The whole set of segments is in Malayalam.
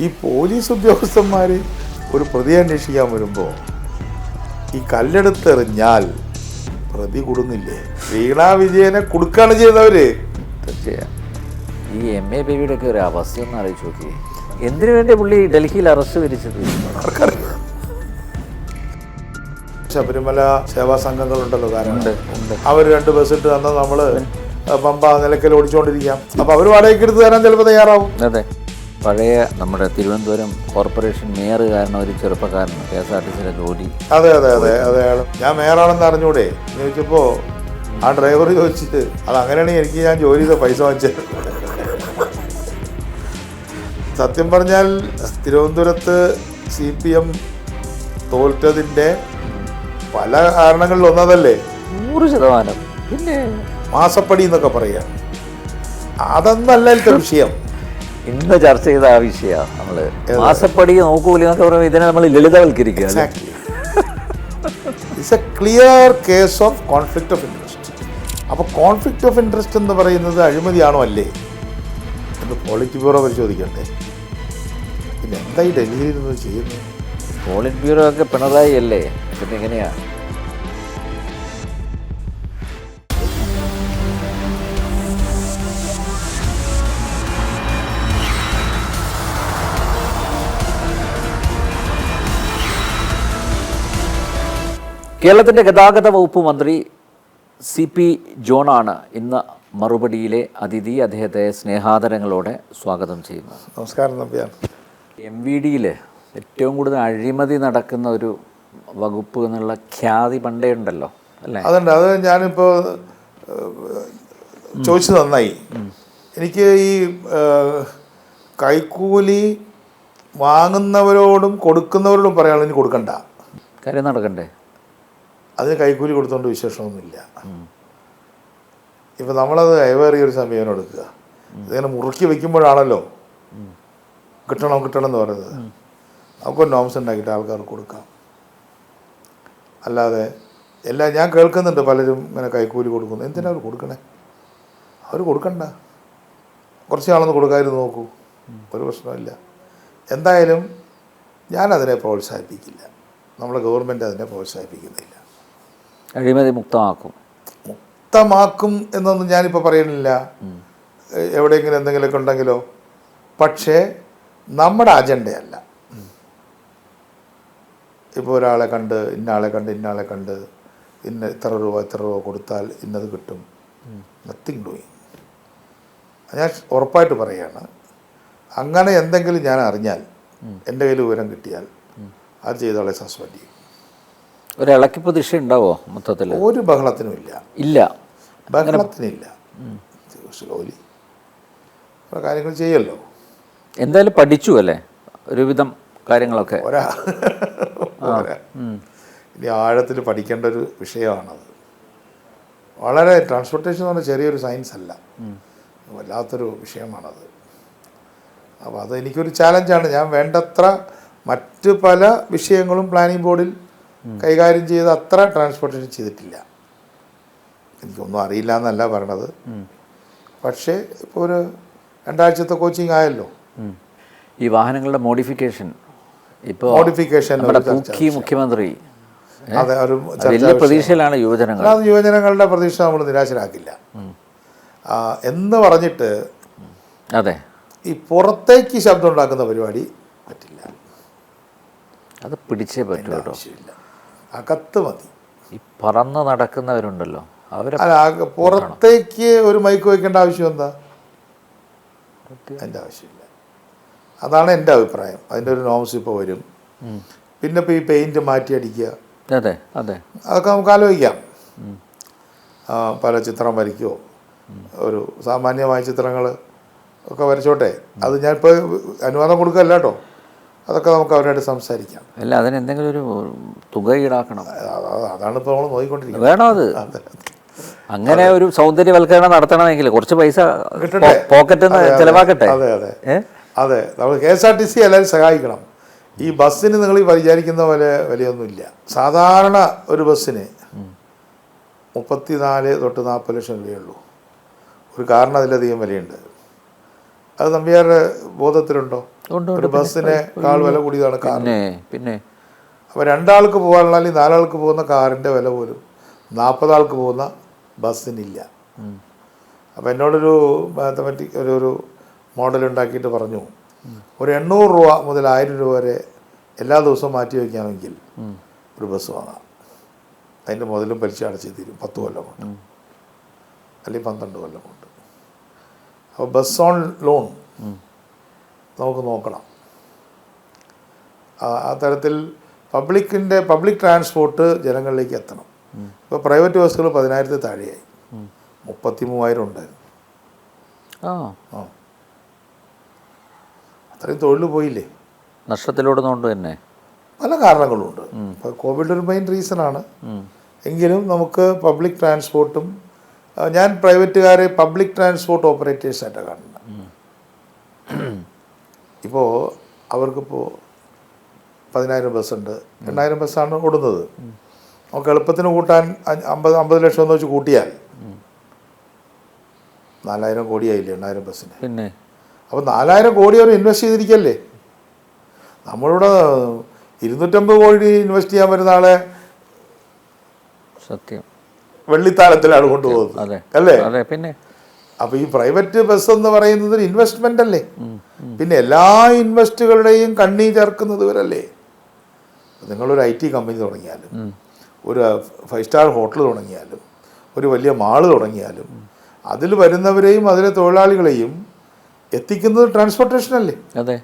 ഈ പോലീസ് ഉദ്യോഗസ്ഥന്മാർ ഒരു പ്രതിയെ അന്വേഷിക്കാൻ വരുമ്പോൾ ഈ കല്ലെടുത്തെറിഞ്ഞാൽ പ്രതി കൊടുങ്ങില്ലേ? വീണാ വിജയനെ കൊടുക്കുകയാണ് ചെയ്യുന്നവര്. തീർച്ചയായും ഈ MA ബേബിയുടെ ഒക്കെ ഒരു അവസ്ഥ ഒന്ന് ആലോചിച്ച് നോക്കി. എന്തിനു വേണ്ടി പുള്ളി ഡൽഹിയിൽ അറസ്റ്റ് വരിച്ചത്? ശബരിമല സേവാ സംഘങ്ങളുണ്ടല്ലോ ധാരാളം, അവർ 2 ബസ്സിട്ട് തന്നാൽ നമ്മൾ പമ്പ നിലയ്ക്കൽ ഓടിച്ചുകൊണ്ടിരിക്കാം. അപ്പോൾ അവർ വാടകയ്ക്ക് എടുത്ത് തരാൻ ചിലപ്പോൾ തയ്യാറാവും. അതെ, പഴയ നമ്മുടെ തിരുവനന്തപുരം കോർപ്പറേഷൻ മേയർ കാരണം ഒരു ചെറുപ്പക്കാരൻ KSRTCയിലെ ജോലി. അതെ അതെ അതെ അതെ ഞാൻ മേയറാണെന്ന് അറിഞ്ഞൂടെ എന്ന് ചോദിച്ചപ്പോൾ ആ ഡ്രൈവർ ചോദിച്ചിട്ട് അത് അങ്ങനെയാണെങ്കിൽ എനിക്ക് ഞാൻ ജോലി ചെയ്ത പൈസ വാങ്ങിച്ചത്. സത്യം പറഞ്ഞാൽ തിരുവനന്തപുരത്ത് CPM തോറ്റതിൻ്റെ പല കാരണങ്ങളിൽ ഒന്നതല്ലേ 100%. പിന്നെ മാസപ്പടി എന്നൊക്കെ പറയുക, അതൊന്നല്ല ഇതിന്റെ വിഷയം. ഇന്ന് ചർച്ച ചെയ്ത ആ വിഷയമാണ് നമ്മൾ മാസപ്പടി നോക്കൂല എന്നൊക്കെ പറയുമ്പോൾ ഇതിനെ നമ്മൾ ലളിതവൽക്കരിക്കുക. It's a clear case of conflict of interest. അപ്പോൾ കോൺഫ്ലിക്റ്റ് ഓഫ് ഇൻട്രസ്റ്റ് എന്ന് പറയുന്നത് അഴിമതിയാണോ അല്ലേ എന്ന് പോളിറ്റ് ബ്യൂറോ പരിശോധിക്കണ്ടേ? പിന്നെ എന്താ ഈ ഡൽഹിയിൽ നിന്ന് ചെയ്യുന്നത്? പോളിറ്റ് ബ്യൂറോ ഒക്കെ പിണറായി അല്ലേ, പിന്നെ എങ്ങനെയാ? കേരളത്തിൻ്റെ ഗതാഗത വകുപ്പ് മന്ത്രി CP ജോണാണ് ഇന്ന് മറുപടിയിലെ അതിഥി. അദ്ദേഹത്തെ സ്നേഹാദരങ്ങളോടെ സ്വാഗതം ചെയ്യുന്നു. നമസ്കാരം നമ്പ്യാർ. MVDയിൽ ഏറ്റവും കൂടുതൽ അഴിമതി നടക്കുന്ന ഒരു വകുപ്പ് എന്നുള്ള ഖ്യാതി പണ്ടേ ഉണ്ടല്ലോ അല്ലേ? അതുണ്ട്. അത് ഞാനിപ്പോൾ ചോദിച്ചത് നന്നായി. എനിക്ക് ഈ കൈക്കൂലി വാങ്ങുന്നവരോടും കൊടുക്കുന്നവരോടും പറയാനുള്ള ഇനി കൊടുക്കണ്ട, കാര്യം നടക്കണ്ടേ? അതിന് കൈക്കൂലി കൊടുത്തോണ്ട് വിശേഷമൊന്നുമില്ല. ഇപ്പം നമ്മളത് അയവേറിയൊരു സമീപനം എടുക്കുക. ഇതിങ്ങനെ മുറുക്കി വയ്ക്കുമ്പോഴാണല്ലോ കിട്ടണം കിട്ടണം എന്ന് പറയുന്നത്. നമുക്കൊരു നോംസ് ഉണ്ടാക്കിയിട്ട് ആൾക്കാർക്ക് കൊടുക്കാം. അല്ലാതെ ഞാൻ കേൾക്കുന്നുണ്ട് പലരും ഇങ്ങനെ കൈക്കൂലി കൊടുക്കുന്നു. എന്തിനാ അവർ കൊടുക്കണേ? അവർ കൊടുക്കണ്ട, കുറച്ച് നാളൊന്ന് കൊടുക്കാതിരുന്ന് നോക്കൂ, ഒരു പ്രശ്നമില്ല. എന്തായാലും ഞാനതിനെ പ്രോത്സാഹിപ്പിക്കില്ല. നമ്മുടെ ഗവൺമെൻറ് അതിനെ പ്രോത്സാഹിപ്പിക്കുന്നില്ല. അഴിമതി മുക്തമാക്കും എന്നൊന്നും ഞാനിപ്പോൾ പറയുന്നില്ല. എവിടെയെങ്കിലും എന്തെങ്കിലുമൊക്കെ ഉണ്ടെങ്കിലോ, പക്ഷേ നമ്മുടെ അജണ്ടയല്ല. ഇപ്പോൾ ഒരാളെ കണ്ട് ഇന്നയാളെ കണ്ട് ഇത്ര രൂപ കൊടുത്താൽ ഇന്നത് കിട്ടും. Nothing doing. ഞാൻ ഉറപ്പായിട്ട് പറയുകയാണ്, അങ്ങനെ എന്തെങ്കിലും ഞാൻ അറിഞ്ഞാൽ, എൻ്റെ കയ്യിൽ വിവരം കിട്ടിയാൽ അത് ചെയ്തോളെ സസ്പെൻഡ് ചെയ്യും. ഒരിളക്കി പ്രതീക്ഷ ഉണ്ടാവോ? മൊത്തത്തിൽ ഒരു ബഹളത്തിനും ഇല്ല. ബഹളത്തിനില്ല. ജോലി കാര്യങ്ങൾ ചെയ്യല്ലോ. എന്തായാലും പഠിച്ചു അല്ലേ ഒരുവിധം കാര്യങ്ങളൊക്കെ? ഇനി ആഴത്തിൽ പഠിക്കേണ്ട ഒരു വിഷയമാണത്. വളരെ ട്രാൻസ്പോർട്ടേഷൻ എന്ന് പറഞ്ഞാൽ ചെറിയൊരു സയൻസ് അല്ല, വല്ലാത്തൊരു വിഷയമാണത്. അപ്പോൾ അത് എനിക്കൊരു ചാലഞ്ചാണ്. ഞാൻ വേണ്ടത്ര മറ്റ് പല വിഷയങ്ങളും പ്ലാനിംഗ് ബോർഡിൽ കൈകാര്യം ചെയ്ത് അത്ര ട്രാൻസ്പോർട്ടേഷൻ ചെയ്തിട്ടില്ല. എനിക്കൊന്നും അറിയില്ല എന്നല്ല പറയണത്. പക്ഷേ ഇപ്പോൾ ഒരു 2 ആഴ്ചത്തെ കോച്ചിങ് ആയല്ലോ. ഈ വാഹനങ്ങളുടെ മോഡിഫിക്കേഷൻ മുഖ്യമന്ത്രി അതെ ഒരു വലിയ പ്രതീക്ഷയിലാണ് യുവജനങ്ങൾ. അത് യുവജനങ്ങളുടെ പ്രതീക്ഷ നമ്മൾ നിരാശരാക്കില്ല എന്ന് പറഞ്ഞിട്ട് അതെ ഈ പുറത്തേക്ക് ശബ്ദം ഉണ്ടാക്കുന്ന പരിപാടി പറ്റില്ല. അത് പിടിച്ചേ പറ്റൂ കേട്ടോ. അകത്ത് മതി. ഈ പറന്ന് നടക്കുന്നവരുണ്ടല്ലോ അവരെ പുറത്തേക്ക് ഒരു മൈക്ക് വയ്ക്കേണ്ട ആവശ്യം എന്താ? അതിൻ്റെ ആവശ്യമില്ല. അതാണ് എൻ്റെ അഭിപ്രായം. അതിൻ്റെ ഒരു നോംസ് ഇപ്പോൾ വരും. പിന്നെ ഇപ്പോൾ ഈ പെയിൻറ്റ് മാറ്റി അടിക്കുക, അതെ അതെ അതൊക്കെ നമുക്ക് ആലോചിക്കാം. പല ചിത്രം വരയ്ക്കുമോ, ഒരു സാമാന്യമായ ചിത്രങ്ങൾ ഒക്കെ വരച്ചോട്ടെ. അത് ഞാനിപ്പോൾ അനുവാദം കൊടുക്കുകയല്ല കേട്ടോ. അതൊക്കെ നമുക്ക് അവരായിട്ട് സംസാരിക്കാം. അല്ല, അതിന് എന്തെങ്കിലും ഒരു തുക ഈടാക്കണം. അതാണ് ഇപ്പോൾ നമ്മൾ നോക്കിക്കൊണ്ടിരിക്കുന്നത്. വേണോ അത്? അങ്ങനെ ഒരു സൗന്ദര്യവൽക്കരണം നടത്തണമെങ്കിൽ കുറച്ച് പൈസ പോക്കറ്റിൽ നിന്ന് ചിലവാക്കട്ടെ. അതെ അതെ അതെ നമ്മൾ KSRTC എല്ലാവരും സഹായിക്കണം. ഈ ബസ്സിന് നിങ്ങൾ ഈ വിചാരിക്കുന്ന പോലെ വിലയൊന്നുമില്ല. സാധാരണ ഒരു ബസ്സിന് 34 തൊട്ട് 40 ലക്ഷം രൂപയുള്ളൂ. ഒരു കാറിന് അതിലധികം വിലയുണ്ട്. അത് നമ്പ്യാരുടെ ബോധത്തിലുണ്ടോ? ഉണ്ട്, ഒരു ബസ്സിനേക്കാൾ വില കൂടിയതാണ് കാർ. പിന്നെ അപ്പോൾ 2 ആൾക്ക് പോകാനുള്ള അല്ലെങ്കിൽ 4 ആൾക്ക് പോകുന്ന കാറിൻ്റെ വില പോലും 40 ആൾക്ക് പോകുന്ന ബസ്സിനില്ല. അപ്പോൾ എന്നോടൊരു മാത്തമാറ്റിക് ഒരു മോഡൽ ഉണ്ടാക്കിയിട്ട് പറഞ്ഞു, ഒരു 800 രൂപ മുതൽ 1000 രൂപ വരെ എല്ലാ ദിവസവും മാറ്റി വയ്ക്കാമെങ്കിൽ ഒരു ബസ് വാങ്ങാം. അതിൻ്റെ മുതലും പലിശ അടച്ചു തീരും 10 കൊല്ലം കൊണ്ട്, അല്ലെങ്കിൽ 12 കൊല്ലം കൊണ്ട്. അപ്പോൾ ബസ് ഓൺ ലോൺ നമുക്ക് നോക്കണം. ആ തരത്തിൽ പബ്ലിക് ട്രാൻസ്പോർട്ട് ജനങ്ങളിലേക്ക് എത്തണം. ഇപ്പോൾ പ്രൈവറ്റ് ബസ്സുകൾ 10,000 താഴെയായി, 33,000 ഉണ്ടായിരുന്നു. ആ അത്രയും തൊഴിൽ പോയില്ലേ, നഷ്ടത്തിലോടുന്നതുകൊണ്ട് തന്നെ പല കാരണങ്ങളുണ്ട്. ഇപ്പോൾ കോവിഡ് ഒരു മെയിൻ റീസണാണ്. എങ്കിലും നമുക്ക് പബ്ലിക് ട്രാൻസ്പോർട്ടും, ഞാൻ പ്രൈവറ്റുകാരെ പബ്ലിക് ട്രാൻസ്പോർട്ട് ഓപ്പറേറ്റേഴ്സായിട്ടാണ് കാണുന്നത്. ഇപ്പോൾ അവർക്കിപ്പോൾ 10,000 ബസ്സുണ്ട്, 8,000 ബസ്സാണ് ഓടുന്നത്. നമുക്ക് എളുപ്പത്തിന് കൂട്ടാൻ 50 ലക്ഷം എന്ന് വെച്ച് കൂട്ടിയാൽ 4,000 കോടിയായില്ലേ 8,000 ബസ്സിന്. പിന്നെ അപ്പോൾ 4,000 കോടി അവർ ഇൻവെസ്റ്റ് ചെയ്തിരിക്കല്ലേ. നമ്മളിവിടെ 250 കോടി ഇൻവെസ്റ്റ് ചെയ്യാൻ വരുന്ന ആളെ സത്യം വെള്ളിത്താലത്തിലാണ് കൊണ്ടുപോകുന്നത്, അല്ലേ? അതെ. പിന്നെ അപ്പോൾ ഈ പ്രൈവറ്റ് ബസ് എന്ന് പറയുന്നത് ഇൻവെസ്റ്റ്മെൻ്റ് അല്ലേ. പിന്നെ എല്ലാ ഇൻവെസ്റ്റുകളുടെയും കണ്ണി ചേർക്കുന്നത് ഇവരല്ലേ. നിങ്ങളൊരു IT കമ്പനി തുടങ്ങിയാലും, ഒരു 5 സ്റ്റാർ ഹോട്ടൽ തുടങ്ങിയാലും, ഒരു വലിയ മാള് തുടങ്ങിയാലും, അതിൽ വരുന്നവരെയും അതിലെ തൊഴിലാളികളെയും എത്തിക്കുന്നത് ട്രാൻസ്പോർട്ടേഷനല്ലേ. അതെ.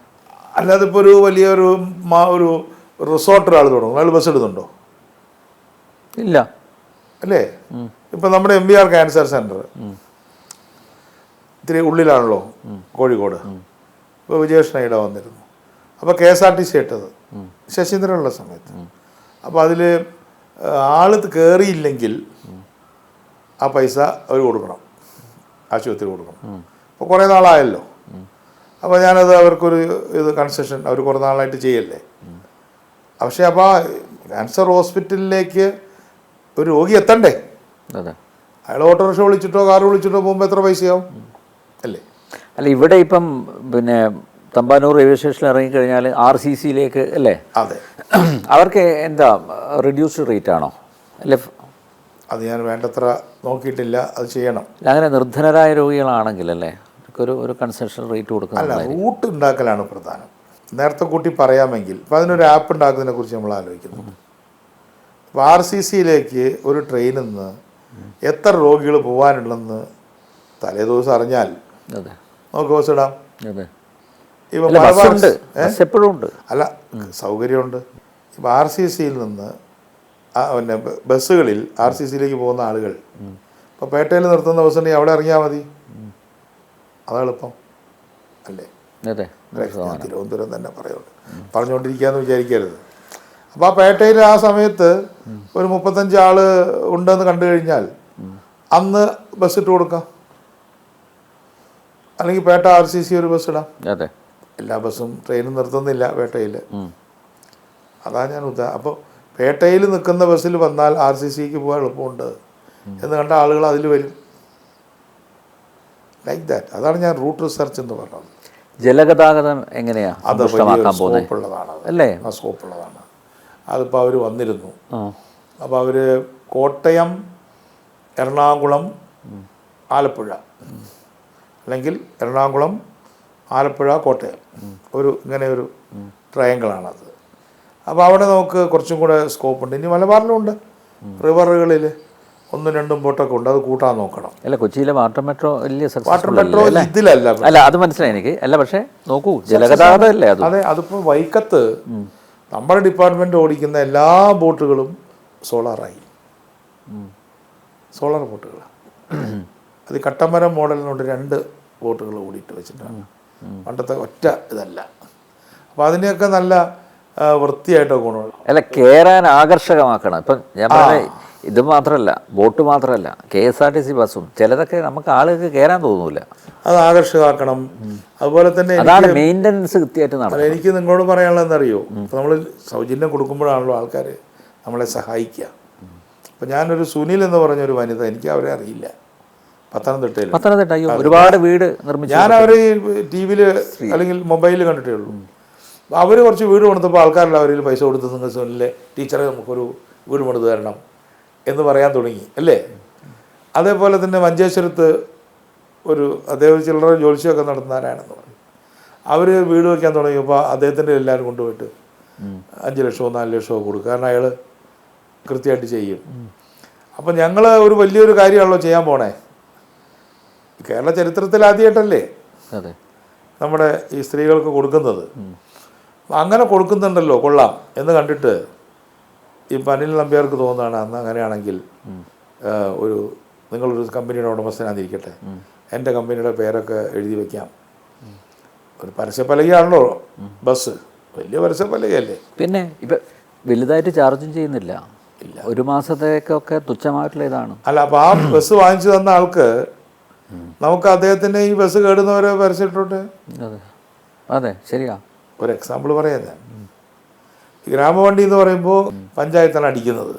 അല്ലാതെ ഇപ്പോൾ ഒരു വലിയൊരു ഒരു റിസോർട്ട് ഒരാൾ തുടങ്ങും, അയാൾ ബസ് ഇടുന്നുണ്ടോ? ഇല്ല, അല്ലേ? ഇപ്പം നമ്മുടെ MBR ക്യാൻസർ സെൻറ്റർ ഇത്തിരി ഉള്ളിലാണല്ലോ കോഴിക്കോട്. ഇപ്പോൾ വിജയകൃഷ്ണ ഇവിടെ വന്നിരുന്നു. അപ്പോൾ KSRTC ഇട്ടത് ശശീന്ദ്രനുള്ള സമയത്ത്. അപ്പോൾ അതിൽ ആൾ കയറിയില്ലെങ്കിൽ ആ പൈസ അവർ കൊടുക്കണം, ആശുപത്രി കൊടുക്കണം. അപ്പോൾ കുറേ നാളായല്ലോ. അപ്പോൾ ഞാനത് അവർക്കൊരു കൺസെഷൻ അവർ കുറേ നാളായിട്ട് ചെയ്യല്ലേ. പക്ഷേ അപ്പോൾ ക്യാൻസർ ഹോസ്പിറ്റലിലേക്ക് ഒരു രോഗി എത്തണ്ടേ? അയാൾ ഓട്ടോറിക്ഷ വിളിച്ചിട്ടോ കാർ വിളിച്ചിട്ടോ പോകുമ്പോൾ എത്ര പൈസയാവും, അല്ലേ? അല്ല, ഇവിടെ ഇപ്പം പിന്നെ തമ്പാനൂർ റെയിൽവേ സ്റ്റേഷനിൽ ഇറങ്ങിക്കഴിഞ്ഞാൽ RCCയിലേക്ക് അല്ലേ? അതെ. അവർക്ക് എന്താ റിഡ്യൂസ്ഡ് റേറ്റ് ആണോ? അല്ലെ, അത് ഞാൻ വേണ്ടത്ര നോക്കിയിട്ടില്ല, അത് ചെയ്യണം. അങ്ങനെ നിർധനരായ രോഗികളാണെങ്കിൽ അല്ലേ ഒരു കൺസെഷൻ റേറ്റ് കൊടുക്കണം. അല്ല, റൂട്ട് ഉണ്ടാക്കലാണ് പ്രധാനം. നേരത്തെ കൂട്ടി പറയാമെങ്കിൽ ഇപ്പോൾ അതിനൊരു ആപ്പ് ഉണ്ടാക്കുന്നതിനെ കുറിച്ച് നമ്മൾ ആലോചിക്കുന്നു. ഇപ്പോൾ RCCയിലേക്ക് ഒരു ട്രെയിനിൽ നിന്ന് എത്ര രോഗികൾ പോകാനുള്ളതെന്ന് തലേ ദിവസം അറിഞ്ഞാൽ നമുക്ക് ബസ് ഇടാം. അല്ല, സൗകര്യമുണ്ട്. ഇപ്പോൾ RCCയിൽ നിന്ന് പിന്നെ ബസ്സുകളിൽ RCCയിലേക്ക് പോകുന്ന ആളുകൾ ഇപ്പോൾ പേട്ടയിൽ നിർത്തുന്ന ബസ്സുണ്ടെങ്കിൽ അവിടെ ഇറങ്ങിയാൽ മതി, അതെളുപ്പം അല്ലേ? തിരുവനന്തപുരം തന്നെ പറഞ്ഞുകൊണ്ടിരിക്കുകയെന്ന് വിചാരിക്കരുത്. അപ്പോൾ ആ പേട്ടയിൽ ആ സമയത്ത് ഒരു 35 ആൾ ഉണ്ടെന്ന് കണ്ടു കഴിഞ്ഞാൽ അന്ന് ബസ് ഇട്ട് കൊടുക്കാം, അല്ലെങ്കിൽ പേട്ട RCC ഒരു ബസ് ഇടാം. എല്ലാ ബസ്സും ട്രെയിനും നിർത്തുന്നില്ല പേട്ടയിൽ, അതാണ് ഞാൻ അപ്പോൾ പേട്ടയിൽ നിൽക്കുന്ന ബസ്സിൽ വന്നാൽ RCCക്ക് പോകാൻ എളുപ്പമുണ്ട് എന്ന് കണ്ട ആളുകൾ അതിൽ വരും. Like that. അതാണ് ഞാൻ റൂട്ട് റിസർച്ച് എന്ന് പറഞ്ഞത്. ജലഗതാഗതം എങ്ങനെയാണ്? അത് വലിയ സ്കോപ്പുള്ളതാണ്, അല്ലേ? ആ സ്കോപ്പുള്ളതാണ്. അതിപ്പോൾ അവർ വന്നിരുന്നു. അപ്പോൾ അവർ കോട്ടയം, എറണാകുളം, ആലപ്പുഴ, അല്ലെങ്കിൽ എറണാകുളം, ആലപ്പുഴ, കോട്ടയം, ഇങ്ങനെ ഒരു ട്രയാങ്കിളാണത്. അപ്പോൾ അവിടെ നമുക്ക് കുറച്ചും കൂടെ സ്കോപ്പുണ്ട്. ഇനി മലബാറിലും ഉണ്ട്, റിവറുകളിൽ 1-2 ബോട്ടൊക്കെ ഉണ്ട്, അത് കൂട്ടാൻ നോക്കണം. അല്ല, കൊച്ചിയിലെ വാട്ടർ മെട്രോ വലിയ വാട്ടർ മെട്രോ ഇതിലല്ല. അല്ല, അത് മനസ്സിലായി എനിക്ക്. അല്ല, പക്ഷേ നോക്കൂ, ജലഗതാഗതം അല്ലേ അത്. അതെ, അതിപ്പോൾ വൈക്കത്ത് നമ്മുടെ ഡിപ്പാർട്ട്മെൻറ്റ് ഓടിക്കുന്ന എല്ലാ ബോട്ടുകളും സോളാറായി, സോളാർ ബോട്ടുകളാണ്. അത് കട്ടമരം മോഡലിനുണ്ട് 2 ബോട്ടുകൾ ഓടിയിട്ട് വെച്ചിട്ടാണ്, പണ്ടത്തെ ഒറ്റ ഇതല്ല. അപ്പോൾ അതിനെയൊക്കെ നല്ല വൃത്തിയായിട്ടൊക്കെ കൊണ്ടുപോകണം. അല്ല, കയറാൻ ആകർഷകമാക്കണം. ഇപ്പം ഞാൻ പറഞ്ഞ ഇത് മാത്രമല്ല, ബോട്ട് മാത്രമല്ല, KSRTC ബസ്സും ചിലതൊക്കെ നമുക്ക് ആളുകൾക്ക് കയറാൻ തോന്നൂല, അത് ആകർഷകമാക്കണം. അതുപോലെ തന്നെ മെയിൻ്റനൻസ് കൃത്യമായിട്ട് നടക്കണം. എനിക്ക് നിങ്ങളോട് പറയാനുള്ളതെന്നറിയോ, ഇപ്പോൾ നമ്മൾ സൗജന്യം കൊടുക്കുമ്പോഴാണല്ലോ ആൾക്കാർ നമ്മളെ സഹായിക്കുക. അപ്പോൾ ഞാനൊരു സുനിൽ എന്ന് പറഞ്ഞൊരു വനിത, എനിക്ക് അവരെ അറിയില്ല, പത്തനംതിട്ടയിൽ അയ്യോ ഒരുപാട് വീട് നിർമ്മിച്ചു. ഞാൻ അവർ ടി വിയിൽ അല്ലെങ്കിൽ മൊബൈലിൽ കണ്ടിട്ടേ ഉള്ളൂ. അവർ കുറച്ച് വീട് കൊടുത്തപ്പോൾ ആൾക്കാരെല്ലാം അവരിൽ പൈസ കൊടുത്ത് നിങ്ങൾ സുനിലെ ടീച്ചറെ നമുക്കൊരു വീട് പണിത് തരണം എന്ന് പറയാൻ തുടങ്ങി അല്ലേ. അതേപോലെ തന്നെ മഞ്ചേശ്വരത്ത് ഒരു അദ്ദേഹം ചില്ലറ ജോലിയൊക്കെ നടത്തുന്നവരാണെന്ന് പറയും. അവർ വീട് വയ്ക്കാൻ തുടങ്ങിയപ്പോൾ അദ്ദേഹത്തിൻ്റെ എല്ലാവരും കൊണ്ടുപോയിട്ട് 5 ലക്ഷമോ 4 ലക്ഷമോ കൊടുക്കുക. കാരണം അയാൾ കൃത്യമായിട്ട് ചെയ്യും. അപ്പം ഞങ്ങൾ ഒരു വലിയൊരു കാര്യമാണല്ലോ ചെയ്യാൻ പോണേ. കേരള ചരിത്രത്തിൽ ആദ്യമായിട്ടല്ലേ നമ്മുടെ ഈ സ്ത്രീകൾക്ക് കൊടുക്കുന്നത്. അങ്ങനെ കൊടുക്കുന്നുണ്ടല്ലോ, കൊള്ളാം എന്ന് കണ്ടിട്ട് ഈ അനിൽ നമ്പ്യാർക്ക് തോന്നുകയാണ് അന്ന് അങ്ങനെയാണെങ്കിൽ ഒരു നിങ്ങളൊരു കമ്പനിയുടെ ഉടമസ്ഥനാന്നിരിക്കട്ടെ, എൻ്റെ കമ്പനിയുടെ പേരൊക്കെ എഴുതി വയ്ക്കാം. ഒരു പരസ്യപ്പലകയാണല്ലോ ബസ്, വലിയ പരസ്യപ്പലകയല്ലേ. പിന്നെ ഇപ്പം വലുതായിട്ട് ചാർജും ചെയ്യുന്നില്ല. ഒരു മാസത്തേക്കൊക്കെ തുച്ഛമായിട്ടുള്ള ഇതാണ്. അല്ല, അപ്പോൾ ആ ബസ് വാങ്ങിച്ചു തന്ന ആൾക്ക് നമുക്ക് അദ്ദേഹത്തിൻ്റെ ഈ ബസ് കേടുന്നവരെ പരസ്യമിട്ടോട്ടെ. അതെ അതെ ശരിയാ. ഒരു എക്സാമ്പിൾ പറയാം ഞാൻ. ഈ ഗ്രാമവണ്ടി എന്ന് പറയുമ്പോൾ പഞ്ചായത്താണ് അടിക്കുന്നത്.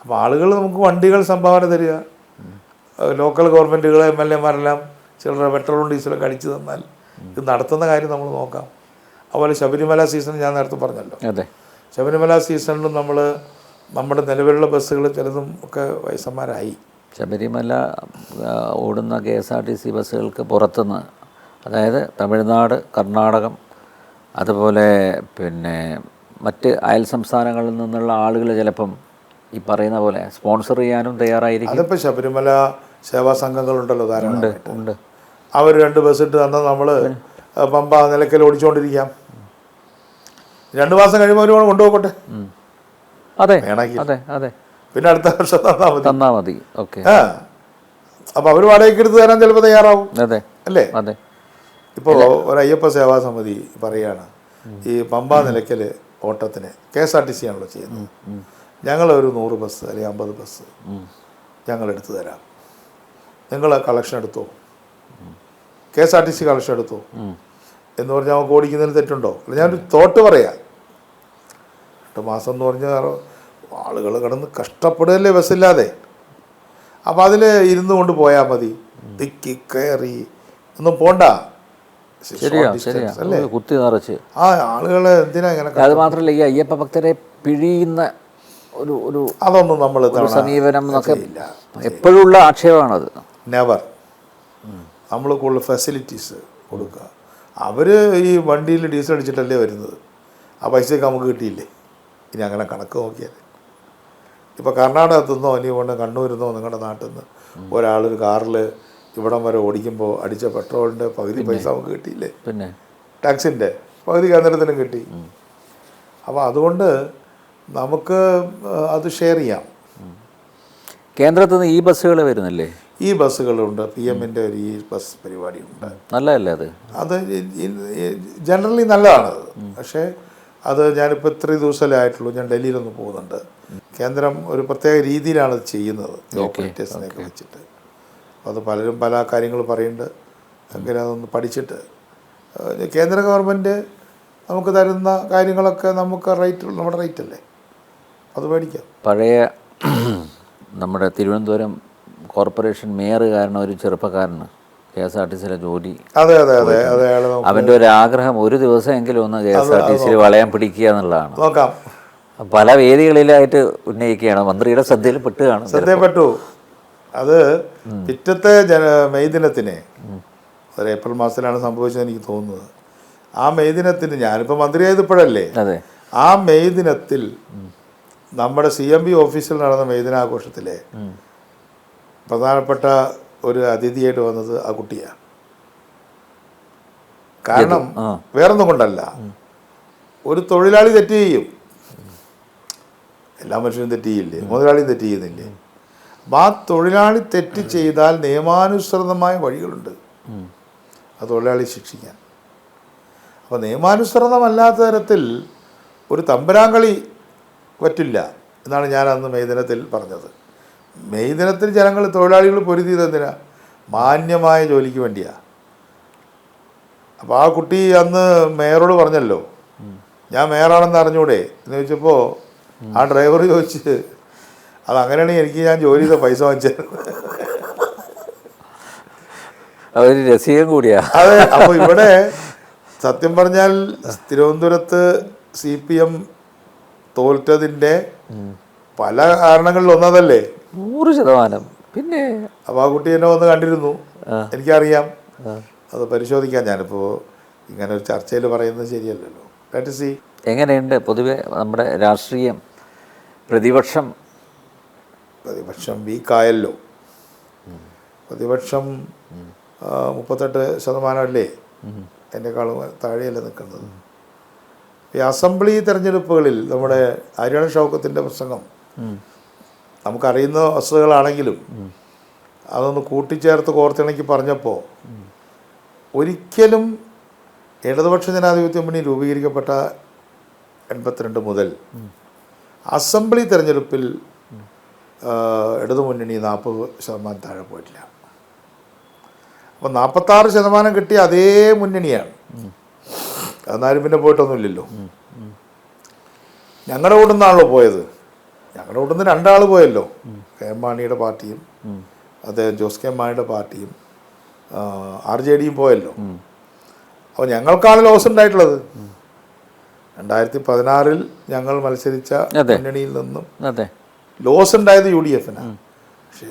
അപ്പോൾ ആളുകൾ നമുക്ക് വണ്ടികൾ സംഭാവന തരിക, ലോക്കൽ ഗവൺമെൻറ്റുകൾ MLA മാരെല്ലാം ചിലർ പെട്രോളും ഡീസലൊക്കെ അടിച്ചു തന്നാൽ ഇത് നടത്തുന്ന കാര്യം നമ്മൾ നോക്കാം. അതുപോലെ ശബരിമല സീസൺ ഞാൻ നേരത്തെ പറഞ്ഞല്ലോ. അതെ, ശബരിമല സീസണിലും നമ്മൾ നമ്മുടെ നിലവിലുള്ള ബസ്സുകൾ ചിലതും ഒക്കെ വയസ്സന്മാരായി. ശബരിമല ഓടുന്ന KSRTC ബസ്സുകൾക്ക് പുറത്തുനിന്ന്, അതായത് തമിഴ്നാട്, കർണാടകം, അതുപോലെ പിന്നെ മറ്റ് അയൽ സംസ്ഥാനങ്ങളിൽ നിന്നുള്ള ആളുകൾ ചിലപ്പം ഈ പറയുന്ന പോലെ സ്പോൺസർ ചെയ്യാനും തയ്യാറായിരിക്കും. അതിപ്പോൾ ശബരിമല സേവാ സംഘങ്ങളുണ്ടല്ലോ ധാരാളം ഉണ്ട്. അവർ 2 ബസ് ഇട്ട് തന്നാൽ നമ്മൾ പമ്പ നിലയ്ക്കൽ ഓടിച്ചുകൊണ്ടിരിക്കാം. 2 മാസം കഴിയുമ്പോൾ അവർ കൊണ്ടുപോകട്ടെ. അതെ അതെ അതെ, പിന്നെ അടുത്ത വർഷം തന്നാൽ മതി. ഓക്കെ. അപ്പോൾ അവർ വാടകയ്ക്ക് എടുത്ത് തരാൻ ചിലപ്പോൾ തയ്യാറാവും. അതെ അല്ലേ. അതെ. ഇപ്പോൾ ഒരു അയ്യപ്പ സേവാ സമിതി പറയുകയാണ് ഈ പമ്പ നിലയ്ക്കൽ ഓട്ടത്തിന് KSRTC ആണല്ലോ ചെയ്യുന്നത്. ഞങ്ങളൊരു 100 ബസ് അല്ലെങ്കിൽ 50 ബസ് ഞങ്ങൾ എടുത്തു തരാം, നിങ്ങൾ കളക്ഷൻ എടുത്തോ, KSRTC കളക്ഷൻ എടുത്തോ എന്ന് പറഞ്ഞാൽ നമുക്ക് ഓടിക്കുന്നതിന് തെറ്റുണ്ടോ? അല്ല, ഞാനൊരു തോട്ട് പറയാം. 8 മാസം എന്ന് പറഞ്ഞാൽ ആളുകൾ കിടന്ന് കഷ്ടപ്പെടുകയല്ലേ ബസ്സില്ലാതെ. അപ്പോൾ അതിൽ ഇരുന്ന് കൊണ്ട് പോയാൽ മതി, തിക്കി കയറി ഒന്നും പോണ്ട. അല്ലേ, കുത്തി നിറച്ച് ആ ആളുകൾ എന്തിനാ ഇങ്ങനെ. അത് മാത്രമല്ല, ഈ അയ്യപ്പ ഭക്തരെ പിഴിയുന്ന ഒരു അതൊന്നും നമ്മൾ സമീപനം എന്നൊക്കെ എപ്പോഴുള്ള ആക്ഷേപമാണത്. നെവർ. നമ്മൾ കൂടുതൽ ഫെസിലിറ്റീസ് കൊടുക്കുക. അവർ ഈ വണ്ടിയിൽ ഡീസൽ അടിച്ചിട്ടല്ലേ വരുന്നത്, ആ പൈസയൊക്കെ നമുക്ക് കിട്ടിയില്ലേ. ഇനി അങ്ങനെ കണക്ക് നോക്കിയാൽ ഇപ്പോൾ കർണാടകത്തുനിന്നോ ഇനി കൊണ്ട് കണ്ണൂരിന്നോ നിങ്ങളുടെ നാട്ടിൽ നിന്ന് ഒരാളൊരു കാറിൽ ഇവിടം വരെ ഓടിക്കുമ്പോൾ അടിച്ച പെട്രോളിൻ്റെ പകുതി പൈസ നമുക്ക് കിട്ടിയില്ലേ. പിന്നെ ടാക്സിൻ്റെ പകുതി കേന്ദ്രത്തിനും കിട്ടി. അപ്പോൾ അതുകൊണ്ട് നമുക്ക് അത് ഷെയർ ചെയ്യാം. കേന്ദ്രത്തിൽ നിന്ന് ഈ ബസ്സുകൾ വരുന്നില്ലേ? ഈ ബസ്സുകളുണ്ട്. PM-ൻ്റെ ഒരു ഈ ബസ് പരിപാടിയുണ്ട്. നല്ലതല്ലേ അത്? അത് ജനറലി നല്ലതാണത്. പക്ഷേ അത് ഞാനിപ്പോൾ ഇത്രയും ദിവസമല്ലേ ആയിട്ടുള്ളൂ. ഞാൻ ഡൽഹിയിലൊന്ന് പോകുന്നുണ്ട്. കേന്ദ്രം ഒരു പ്രത്യേക രീതിയിലാണ് അത് ചെയ്യുന്നത്, ഓപ്പറേറ്റേഴ്സിനെയൊക്കെ വെച്ചിട്ട്. അത് പലരും പല കാര്യങ്ങൾ പറയുന്നുണ്ട്. എങ്കിലും അതൊന്ന് പഠിച്ചിട്ട് കേന്ദ്ര ഗവൺമെൻറ് നമുക്ക് തരുന്ന കാര്യങ്ങളൊക്കെ നമുക്ക് നമ്മുടെ റേറ്റ് അല്ലേ, അത് മേടിക്കാം. പഴയ നമ്മുടെ തിരുവനന്തപുരം കോർപ്പറേഷൻ മേയർ കാരണം ഒരു ചെറുപ്പക്കാരന് KSRTCയിലെ ജോലി. അതെ അതെ അതെ അതെ. അവൻ്റെ ഒരു ആഗ്രഹം ഒരു ദിവസമെങ്കിലും ഒന്ന് KSRTCയിൽ വളയാൻ പിടിക്കുക എന്നുള്ളതാണ്. നോക്കാം. പല വേദികളിലായിട്ട് ഉന്നയിക്കുകയാണ്. മന്ത്രിയുടെ ശ്രദ്ധയിൽ പെട്ടുകയാണ്. ശ്രദ്ധയപ്പെട്ടു. അത് പിറ്റത്തെ മെയ് ദിനത്തിന്, ഒരു ഏപ്രിൽ മാസത്തിലാണ് സംഭവിച്ചത് എനിക്ക് തോന്നുന്നത്. ആ മെയ് ദിനത്തിന് ഞാനിപ്പോൾ മന്ത്രിയായത് ഇപ്പോഴല്ലേ. അതെ. ആ മെയ് ദിനത്തിൽ നമ്മുടെ CMB ഓഫീസിൽ നടന്ന മെയ് ദിനാഘോഷത്തിലെ പ്രധാനപ്പെട്ട ഒരു അതിഥിയായിട്ട് വന്നത് ആ കുട്ടിയാണ്. കാരണം വേറൊന്നും കൊണ്ടല്ല, ഒരു തൊഴിലാളി തെറ്റ് ചെയ്യും, എല്ലാ മനുഷ്യരും തെറ്റ് ചെയ്യില്ലേ, മുതലാളിയും തെറ്റ് ചെയ്യുന്നില്ലേ. അപ്പം ആ തൊഴിലാളി തെറ്റ് ചെയ്താൽ നിയമാനുസൃതമായ വഴികളുണ്ട് ആ തൊഴിലാളി ശിക്ഷിക്കാൻ. അപ്പോൾ നിയമാനുസൃതമല്ലാത്ത തരത്തിൽ ഒരു തമ്പരാങ്കളി പറ്റില്ല എന്നാണ് ഞാൻ അന്ന് മെയ് ദിനത്തിൽ പറഞ്ഞത്. മെയ് ദിനത്തിൽ ജനങ്ങൾ തൊഴിലാളികൾ പൊരുതിയത് എന്തിനാ? മാന്യമായ ജോലിക്ക് വേണ്ടിയാണ്. അപ്പോൾ ആ കുട്ടി അന്ന് മേയറോട് പറഞ്ഞല്ലോ, ഞാൻ മേയറാണെന്ന് അറിഞ്ഞൂടെ എന്ന് ചോദിച്ചപ്പോൾ ആ ഡ്രൈവർ ചോദിച്ച്, അത് അങ്ങനെയാണെങ്കിൽ എനിക്ക് ഞാൻ ജോലി ചെയ്ത പൈസ വാങ്ങിച്ചത്. ഒരു രസികം കൂടിയാ. അതെ. അപ്പോൾ ഇവിടെ സത്യം പറഞ്ഞാൽ തിരുവനന്തപുരത്ത് CPM തോൽറ്റതിൻ്റെ പല കാരണങ്ങളിൽ ഒന്നതല്ലേ. 100%. പിന്നെ അപ്പോൾ ആ കുട്ടി എന്നെ വന്ന് കണ്ടിരുന്നു, എനിക്കറിയാം. അത് പരിശോധിക്കാം. ഞാനിപ്പോൾ ഇങ്ങനെ ഒരു ചർച്ചയിൽ പറയുന്നത് ശരിയല്ലല്ലോ. Let see. എങ്ങനെയുണ്ട് പൊതുവെ നമ്മുടെ രാഷ്ട്രീയം? പ്രതിപക്ഷം വീക്കായല്ലോ. പ്രതിപക്ഷം 38% എന്നെക്കാളും താഴെയല്ല നിൽക്കുന്നത്. ഈ അസംബ്ലി തെരഞ്ഞെടുപ്പുകളിൽ നമ്മുടെ ആര്യാടൻ ഷൗക്കത്തിൻ്റെ പ്രസംഗം നമുക്കറിയുന്ന വസ്തുതകളാണെങ്കിലും അതൊന്ന് കൂട്ടിച്ചേർത്ത് കോർത്തിണക്കി പറഞ്ഞപ്പോൾ ഒരിക്കലും ഇടതുപക്ഷ ജനാധിപത്യ മുന്നണി രൂപീകരിക്കപ്പെട്ട 82 മുതൽ അസംബ്ലി തെരഞ്ഞെടുപ്പിൽ ഇടതുമുന്നണി 40% താഴെ പോയിട്ടില്ല. അപ്പോൾ 46% കിട്ടിയ അതേ മുന്നണിയാണ്. എന്നാലും പിന്നെ പോയിട്ടൊന്നുമില്ലല്ലോ. ഞങ്ങളുടെ കൂടെ നിന്നാണല്ലോ പോയത്. ഞങ്ങളുടെ കൂടെ നിന്ന് 2 ആൾ പോയല്ലോ. KM മാണിയുടെ പാർട്ടിയും അദ്ദേഹം ജോസ് കെ മാണിയുടെ പാർട്ടിയും RJDയും പോയല്ലോ. അപ്പോൾ ഞങ്ങൾക്കാണ് ലോസ് ഉണ്ടായിട്ടുള്ളത്. 2016 ഞങ്ങൾ മത്സരിച്ച മുന്നണിയിൽ നിന്നും ലോസ് ഉണ്ടായത് UDFനാണ്. പക്ഷേ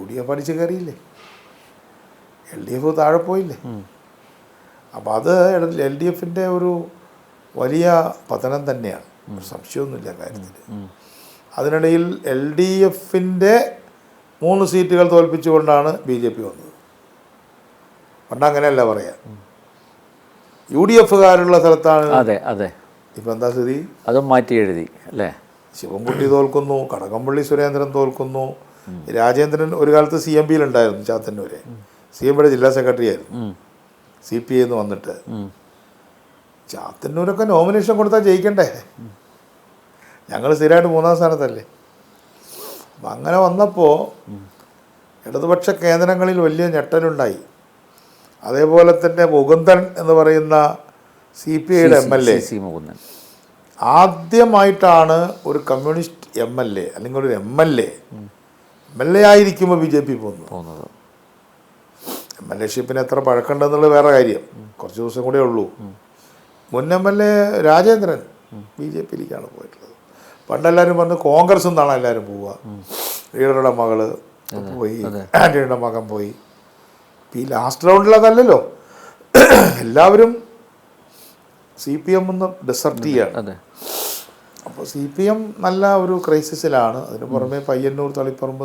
UDF അടിച്ച് കയറിയില്ലേ, LDF താഴെ പോയില്ലേ. അപ്പോൾ അത് LDFൻ്റെ ഒരു വലിയ പതനം തന്നെയാണ്, സംശയമൊന്നുമില്ല കാര്യത്തിൽ. അതിനിടയിൽ LDFൻ്റെ 3 സീറ്റുകൾ തോൽപ്പിച്ചുകൊണ്ടാണ് BJP വന്നത്. പണ്ട് അങ്ങനെയല്ല പറയാം. UDFകാരുള്ള സ്ഥലത്താണ്. അതെ അതെ. ഇപ്പം എന്താ സ്ഥിതി? അതും മാറ്റി എഴുതി അല്ലേ. ശിവൻകുട്ടി തോൽക്കുന്നു, കടകംപള്ളി സുരേന്ദ്രൻ തോൽക്കുന്നു. രാജേന്ദ്രൻ ഒരു കാലത്ത് CMPയിലുണ്ടായിരുന്നു, ചാത്തന്നൂര്. CMPയുടെ ജില്ലാ സെക്രട്ടറി ആയിരുന്നു, CPI വന്നിട്ട്. ചാത്തന്നൂരൊക്കെ നോമിനേഷൻ കൊടുത്താൽ ജയിക്കണ്ടേ? ഞങ്ങൾ സ്ഥിരമായിട്ട് 3-ാം സ്ഥാനത്തല്ലേ. അപ്പം അങ്ങനെ വന്നപ്പോൾ ഇടതുപക്ഷ കേന്ദ്രങ്ങളിൽ വലിയ ഞെട്ടലുണ്ടായി. അതേപോലെ തന്നെ മുകുന്ദൻ എന്ന് പറയുന്ന CPIയുടെ MLA ആദ്യമായിട്ടാണ് ഒരു കമ്മ്യൂണിസ്റ്റ് MLA അല്ലെങ്കിൽ ഒരു MLA ആയിരിക്കുമ്പോൾ BJP പോകുന്നത്. MLA-ഷിപ്പിന് എത്ര പഴക്കമുണ്ടെന്നുള്ളത് വേറെ കാര്യം, കുറച്ച് ദിവസം കൂടെ ഉള്ളൂ. മുൻ MLA രാജേന്ദ്രൻ BJPയിലേക്കാണ് പോയിട്ടുള്ളത്. പണ്ടെല്ലാവരും പറഞ്ഞ് കോൺഗ്രസ് നിന്നാണ് എല്ലാവരും പോവുക. ലീഡറുടെ മകള് പോയി, ആൻ്റണിയുടെ മകൻ പോയി. ഈ ലാസ്റ്റ് റൗണ്ടിൽ അതല്ലല്ലോ, എല്ലാവരും CPM ഒന്ന് ഡെസർട്ട് ചെയ്യാണ്. അപ്പോൾ CPM നല്ല ഒരു ക്രൈസിസിലാണ്. അതിന് പുറമെ പയ്യന്നൂർ, തളിപ്പറമ്പ്.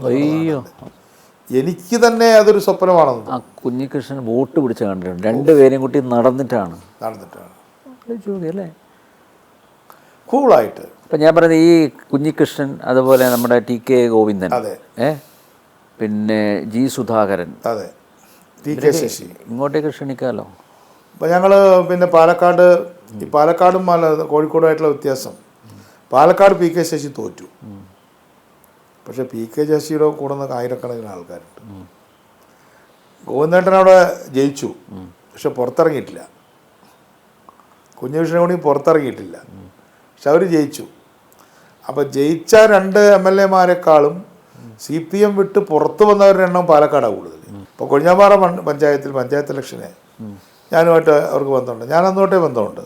എനിക്ക് തന്നെ അതൊരു സ്വപ്നമാണെന്ന്. ആ കുഞ്ഞികൃഷ്ണൻ വോട്ട് പിടിച്ച കണ്ടിട്ടുണ്ട്. 2 പേരും കൂട്ടി നടന്നിട്ടാണ് അല്ലേ, കൂളായിട്ട്. ഇപ്പം ഞാൻ പറയുന്നത് ഈ കുഞ്ഞികൃഷ്ണൻ, അതുപോലെ നമ്മുടെ TK ഗോവിന്ദൻ, പിന്നെ G സുധാകരൻ, TK ശശി, ഇങ്ങോട്ടേക്ക് ക്ഷണിക്കാമല്ലോ. അപ്പോൾ ഞങ്ങൾ പിന്നെ പാലക്കാടും കോഴിക്കോടുമായിട്ടുള്ള വ്യത്യാസം, പാലക്കാട് PK ശശി തോറ്റു. പക്ഷേ PK ശശിയുടെ കൂടെ നിന്ന് ആയിരക്കണക്കിന് ആൾക്കാരുണ്ട്. ഗോവിന്ദേട്ടൻ അവിടെ ജയിച്ചു, പക്ഷെ പുറത്തിറങ്ങിയിട്ടില്ല. കുഞ്ഞുകൃഷ്ണൻ കൂടി പുറത്തിറങ്ങിയിട്ടില്ല, പക്ഷെ അവർ ജയിച്ചു. അപ്പോൾ ജയിച്ച 2 MLA-മാരെക്കാളും CPM വിട്ട് പുറത്തു വന്നവരുടെ എണ്ണം പാലക്കാടാണ് കൂടുതൽ. ഇപ്പോൾ കൊഴിഞ്ഞാമ്പാറ പഞ്ചായത്ത് ഇലക്ഷന് ഞാനുമായിട്ട് അവർക്ക് ബന്ധമുണ്ട്. ഞാൻ അന്നോട്ടേ ബന്ധമുണ്ട്.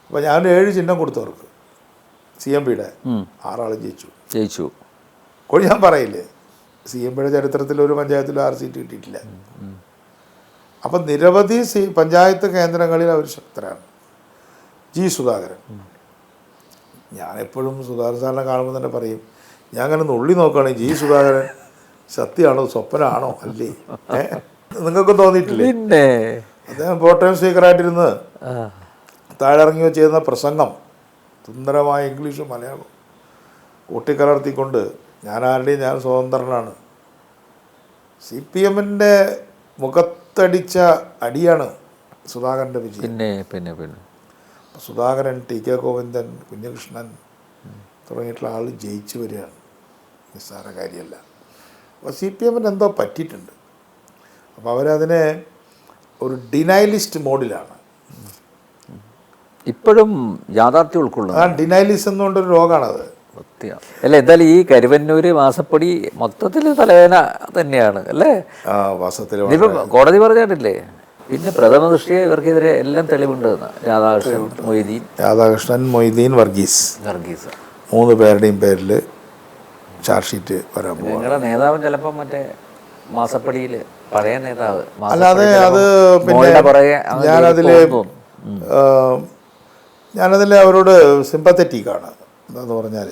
അപ്പോൾ ഞാൻ 7 ചിഹ്നം കൊടുത്തവർക്ക് CMPയുടെ 6 ആളും ജയിച്ചു. കൊഴിഞ്ഞാമ്പാറയില്ലേ, CMPയുടെ ചരിത്രത്തിൽ ഒരു പഞ്ചായത്തിലും 6 സീറ്റ് കിട്ടിയിട്ടില്ല. അപ്പം നിരവധി പഞ്ചായത്ത് കേന്ദ്രങ്ങളിൽ അവർ ശക്തരാണ്. G സുധാകരൻ, ഞാനെപ്പോഴും സുധാകരൻ സാറിനെ കാണുമ്പോൾ തന്നെ പറയും, ഞാൻ അങ്ങനെ നുള്ളി നോക്കുകയാണെങ്കിൽ G സുധാകരൻ സത്യമാണോ സ്വപ്നമാണോ അല്ലേ? നിങ്ങൾക്കും തോന്നിയിട്ടില്ലേ? അദ്ദേഹം പ്രോട്ടോം സ്പീക്കറായിട്ടിരുന്ന് താഴെ ഇറങ്ങി ചെയ്യുന്ന പ്രസംഗം സുന്ദരമായ ഇംഗ്ലീഷും മലയാളവും കൂട്ടിക്കലർത്തിക്കൊണ്ട് ഞാൻ സ്വതന്ത്രനാണ്. CPM-ൻ്റെ മുഖത്തടിച്ച അടിയാണ് സുധാകരൻ്റെ വിജയം. പിന്നെ സുധാകരൻ, TK ഗോവിന്ദൻ, കുഞ്ഞികൃഷ്ണൻ തുടങ്ങിയിട്ടുള്ള ആൾ ജയിച്ചു വരികയാണ്, നിസ്സാര കാര്യമല്ല. അപ്പോൾ CPM-ന് എന്തോ പറ്റിയിട്ടുണ്ട്. അപ്പോൾ അവരതിനെ ഒരു ഡിനൈലിസ്റ്റ് മോഡിലാണ് ഇപ്പോഴും യാഥാർത്ഥ്യം ഉൾക്കൊള്ളുന്നത്. ഡിനൈലിസം എന്നുകൊണ്ടൊരു രോഗമാണത്. സത്യം. അല്ല എന്തായാലും ഈ കരുവന്നൂര് മാസപ്പടി മൊത്തത്തിൽ തലവേദന തന്നെയാണ് അല്ലേ? ആ വാസത്തിൽ ഇതിപ്പോ കോടതി പറഞ്ഞിട്ടില്ലേ? പിന്നെ പ്രഥമ ദൃഷ്ടിയെ ഇവർക്കെതിരെ എല്ലാം തെളിവുണ്ട്. രാധാകൃഷ്ണൻ മൊയ്തീൻ, രാധാകൃഷ്ണൻ, മൊയ്തീൻ, വർഗീസ് 3 പേരുടെയും പേരിൽ ചാർജ് ഷീറ്റ് വരാൻ പോകും. നിങ്ങളുടെ നേതാവും ചിലപ്പോൾ മറ്റേ മാസപ്പടിയിൽ പഴയ നേതാവ് അല്ലാതെ അത് പിന്നെ ഞാനതിൽ അവരോട് സിമ്പത്തറ്റിക്കാണ്. എന്താന്ന് പറഞ്ഞാൽ